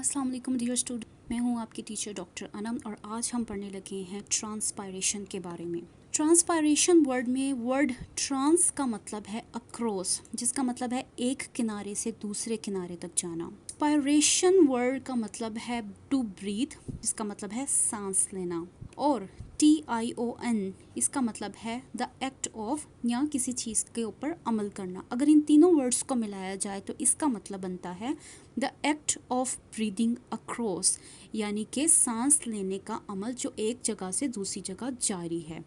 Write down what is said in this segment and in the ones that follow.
अस्सलाम वालेकुम dear student, मैं हूँ आपकी टीचर डॉक्टर अनम और आज हम पढ़ने लगे हैं ट्रांसपायरेशन के बारे में। ट्रांसपायरेशन वर्ड में वर्ड ट्रांस का मतलब है अक्रॉस, जिसका मतलब है एक किनारे से दूसरे किनारे तक जाना। पायरेशन वर्ड का मतलब है टू ब्रीथ, जिसका मतलब है सांस लेना। और TION इसका मतलब है द एक्ट ऑफ, या किसी चीज़ के ऊपर अमल करना। अगर इन तीनों वर्ड्स को मिलाया जाए तो इसका मतलब बनता है the act of breathing across, यानी कि सांस लेने का अमल जो एक जगह से दूसरी जगह जारी है।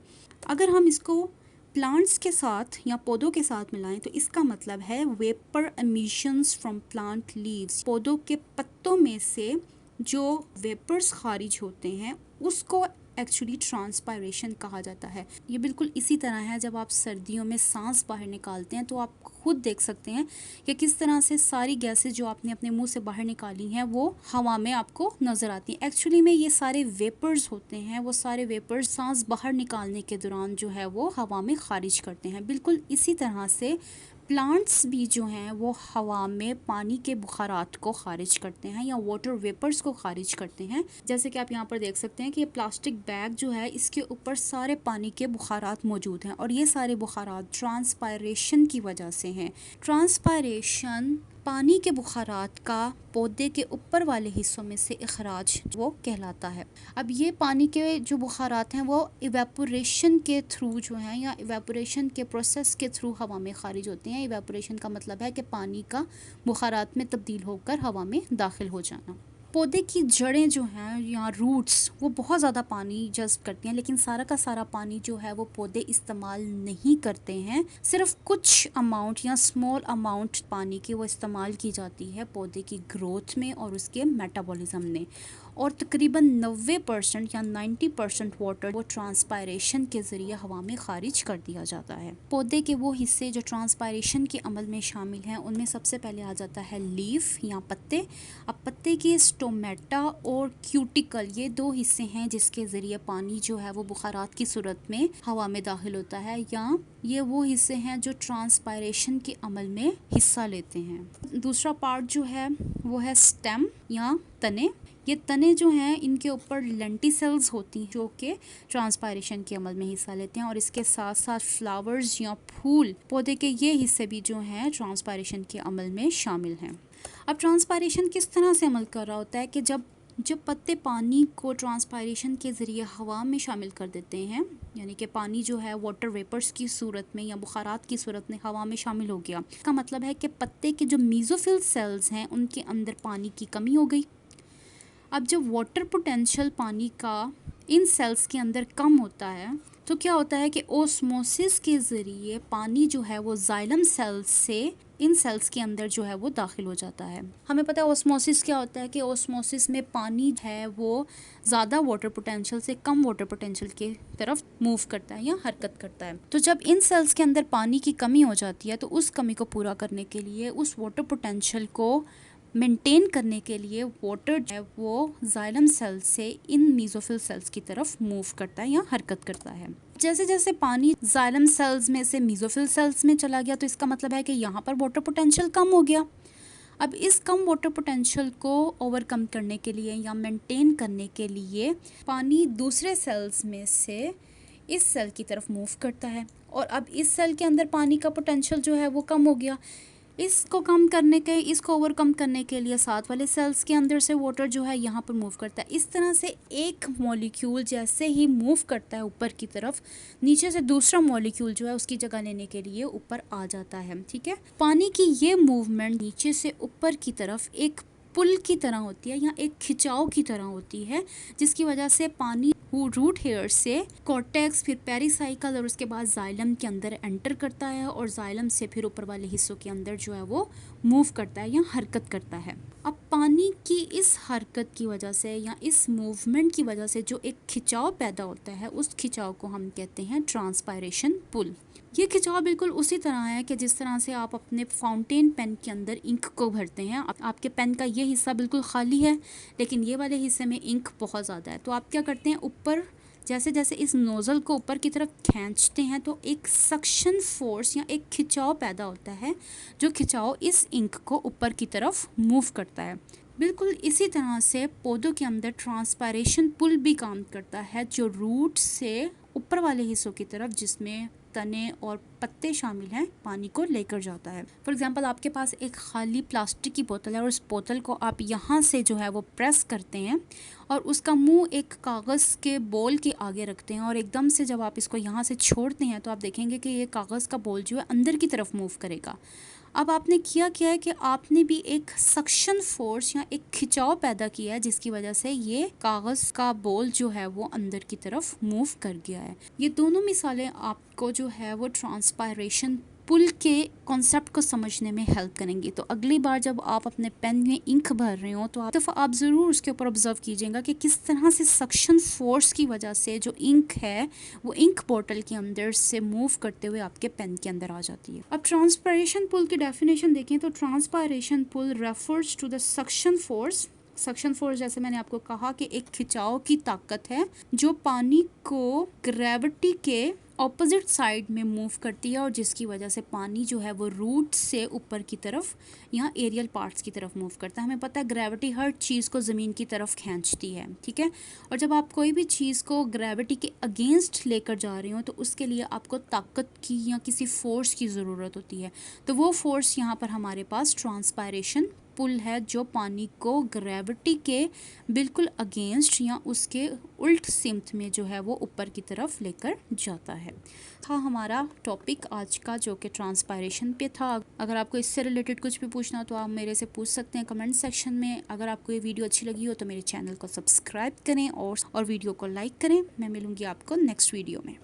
अगर हम इसको प्लांट्स के साथ या पौधों के साथ मिलाएं तो इसका मतलब है vapour emissions from plant leaves. पौधों के पत्तों में से जो वेपर्स खारिज होते हैं उसको एक्चुअली ट्रांसपायरेशन कहा जाता है। ये बिल्कुल इसी तरह है जब आप सर्दियों में सांस बाहर निकालते हैं तो आप खुद देख सकते हैं कि किस तरह से सारी गैसेस जो आपने अपने मुंह से बाहर निकाली हैं वो हवा में आपको नज़र आती हैं। एक्चुअली में ये सारे वेपर्स होते हैं, वो सारे वेपर्स सांस बाहर निकालने के दौरान जो है वो हवा में खारिज करते हैं। बिल्कुल इसी तरह से प्लांट्स भी जो हैं वो हवा में पानी के बुखारात को खारिज करते हैं या वाटर वेपर्स को खारिज करते हैं। जैसे कि आप यहाँ पर देख सकते हैं कि ये प्लास्टिक बैग जो है इसके ऊपर सारे पानी के बुखारात मौजूद हैं और ये सारे बुखारात ट्रांसपायरेशन की वजह से हैं। ट्रांसपायरेशन पानी के बुखारात का पौधे के ऊपर वाले हिस्सों में से इखराज वो कहलाता है। अब ये पानी के जो बुखारात हैं वो इवेपोरेशन के थ्रू जो हैं या इवेपोरेशन के प्रोसेस के थ्रू हवा में खारिज होते हैं। इवेपोरेशन का मतलब है कि पानी का बुखारात में तब्दील होकर हवा में दाखिल हो जाना। पौधे की जड़ें जो हैं या रूट्स वो बहुत ज़्यादा पानी जज़्ब करती हैं, लेकिन सारा का सारा पानी जो है वो पौधे इस्तेमाल नहीं करते हैं। सिर्फ कुछ अमाउंट या स्मॉल अमाउंट पानी की वो इस्तेमाल की जाती है पौधे की ग्रोथ में और उसके मेटाबॉलिज्म में। और तकरीबन 90% या 90% वाटर वो ट्रांसपायरेशन के ज़रिए हवा में खारिज कर दिया जाता है। पौधे के वो हिस्से जो ट्रांसपायरेशन के अमल में शामिल हैं उनमें सबसे पहले आ जाता है लीफ या पत्ते। अब पत्ते के स्टोमेटा और क्यूटिकल ये दो हिस्से हैं जिसके ज़रिए पानी जो है वो बुखारात की सूरत में हवा में दाखिल होता है, या ये वो हिस्से हैं जो ट्रांसपायरेशन के अमल में हिस्सा लेते हैं। दूसरा पार्ट जो है वो है स्टेम या तने। ये तने जो हैं इनके ऊपर लेंटिसेल्स होती हैं जो कि ट्रांसपायरेशन के अमल में हिस्सा लेते हैं, और इसके साथ साथ फ्लावर्स या फूल पौधे के ये हिस्से भी जो हैं ट्रांसपायरेशन के अमल में शामिल हैं। अब ट्रांसपायरेशन किस तरह से अमल कर रहा होता है कि जब पत्ते पानी को ट्रांसपायरेशन के ज़रिए हवा में शामिल कर देते हैं, यानी कि पानी जो है वाटर वेपर्स की सूरत में या बुखारात की सूरत में हवा में शामिल हो गया, इसका मतलब है कि पत्ते के जो मीज़ोफिल सेल्स हैं उनके अंदर पानी की कमी हो गई। अब जब वाटर पोटेंशियल पानी का इन सेल्स के अंदर कम होता है तो क्या होता है कि ओस्मोसिस के ज़रिए पानी जो है वो जाइलम सेल्स से इन सेल्स के अंदर जो है वो दाखिल हो जाता है। हमें पता है ओस्मोसिस क्या होता है कि ओस्मोसिस में पानी है वो ज़्यादा वाटर पोटेंशियल से कम वाटर पोटेंशियल की तरफ मूव करता है या हरकत करता है। तो जब इन सेल्स के अंदर पानी की कमी हो जाती है तो उस कमी को पूरा करने के लिए, उस वाटर पोटेंशियल को मेंटेन करने के लिए वाटर है वो जाइलम सेल से इन मीज़ोफिल सेल्स की तरफ मूव करता है या हरकत करता है। जैसे जैसे पानी जाइलम सेल्स में से मीज़ोफिल सेल्स में चला गया तो इसका मतलब है कि यहाँ पर वाटर पोटेंशियल कम हो गया। अब इस कम वाटर पोटेंशियल को ओवरकम करने के लिए या मेंटेन करने के लिए पानी दूसरे सेल्स में से इस सेल की तरफ मूव करता है, और अब इस सेल के अंदर पानी का पोटेंशियल जो है वो कम हो गया। इसको ओवरकम करने के लिए साथ वाले सेल्स के अंदर से वाटर जो है यहाँ पर मूव करता है। इस तरह से एक मॉलिक्यूल जैसे ही मूव करता है ऊपर की तरफ, नीचे से दूसरा मॉलिक्यूल जो है उसकी जगह लेने के लिए ऊपर आ जाता है। ठीक है, पानी की ये मूवमेंट नीचे से ऊपर की तरफ एक पुल की तरह होती है या एक खिंचाव की तरह होती है, जिसकी वजह से पानी रूट हेयर से कॉर्टेक्स, फिर पेरिसाइकल और उसके बाद जाइलम के अंदर एंटर करता है, और जाइलम से फिर ऊपर वाले हिस्सों के अंदर जो है वो मूव करता है या हरकत करता है। अब पानी की इस हरकत की वजह से या इस मूवमेंट की वजह से जो एक खिंचाव पैदा होता है उस खिंचाव को हम कहते हैं ट्रांसपायरेशन पुल। ये खिंचाव बिल्कुल उसी तरह है कि जिस तरह से आप अपने फाउंटेन पेन के अंदर इंक को भरते हैं। आपके पेन का ये हिस्सा बिल्कुल खाली है लेकिन ये वाले हिस्से में इंक बहुत ज़्यादा है, तो आप क्या करते हैं, ऊपर जैसे जैसे इस नोज़ल को ऊपर की तरफ खींचते हैं तो एक सक्शन फोर्स या एक खिंचाव पैदा होता है, जो खिंचाव इस इंक को ऊपर की तरफ मूव करता है। बिल्कुल इसी तरह से पौधों के अंदर ट्रांसपायरेशन पुल भी काम करता है, जो रूट से ऊपर वाले हिस्सों की तरफ, जिसमें तने और पत्ते शामिल हैं, पानी को लेकर जाता है। फॉर एग्जांपल आपके पास एक खाली प्लास्टिक की बोतल है और उस बोतल को आप यहाँ से जो है वो प्रेस करते हैं और उसका मुंह एक कागज़ के बोल के आगे रखते हैं और एकदम से जब आप इसको यहाँ से छोड़ते हैं तो आप देखेंगे कि ये कागज़ का बोल जो है अंदर की तरफ मूव करेगा। अब आपने किया क्या है कि आपने भी एक सक्शन फोर्स या एक खिंचाव पैदा किया है, जिसकी वजह से ये कागज का बोल जो है वो अंदर की तरफ मूव कर गया है। ये दोनों मिसालें आपको जो है वो ट्रांसपायरेशन पुल के कॉन्सेप्ट को समझने में हेल्प करेंगी। तो अगली बार जब आप अपने पेन में इंक भर रहे हो तो आप ज़रूर उसके ऊपर ऑब्जर्व कीजिएगा कि किस तरह से सक्शन फोर्स की वजह से जो इंक है वो इंक बोतल के अंदर से मूव करते हुए आपके पेन के अंदर आ जाती है। अब ट्रांसपायरेशन पुल की डेफिनेशन देखें तो transpiration pull refers to the suction force. Suction force जैसे मैंने आपको कहा कि एक खिंचाव की ताकत है जो पानी को ग्रेविटी के ऑपोजिट साइड में मूव करती है और जिसकी वजह से पानी जो है वो रूट से ऊपर की तरफ यहाँ एरियल पार्ट्स की तरफ मूव करता है। हमें पता है ग्रेविटी हर चीज़ को ज़मीन की तरफ खींचती है, ठीक है। और जब आप कोई भी चीज़ को ग्रेविटी के अगेंस्ट लेकर जा रहे हो तो उसके लिए आपको ताकत की या किसी फोर्स की ज़रूरत होती है। तो वो फोर्स यहाँ पर हमारे पास ट्रांसपायरेशन पुल है, जो पानी को ग्रेविटी के बिल्कुल अगेंस्ट या उसके उल्ट सिमत में जो है वो ऊपर की तरफ लेकर जाता है। था हमारा टॉपिक आज का, जो कि ट्रांसपायरेशन पे था। अगर आपको इससे रिलेटेड कुछ भी पूछना हो तो आप मेरे से पूछ सकते हैं कमेंट सेक्शन में। अगर आपको ये वीडियो अच्छी लगी हो तो मेरे चैनल को सब्सक्राइब करें और वीडियो को लाइक करें। मैं मिलूँगी आपको नेक्स्ट वीडियो में।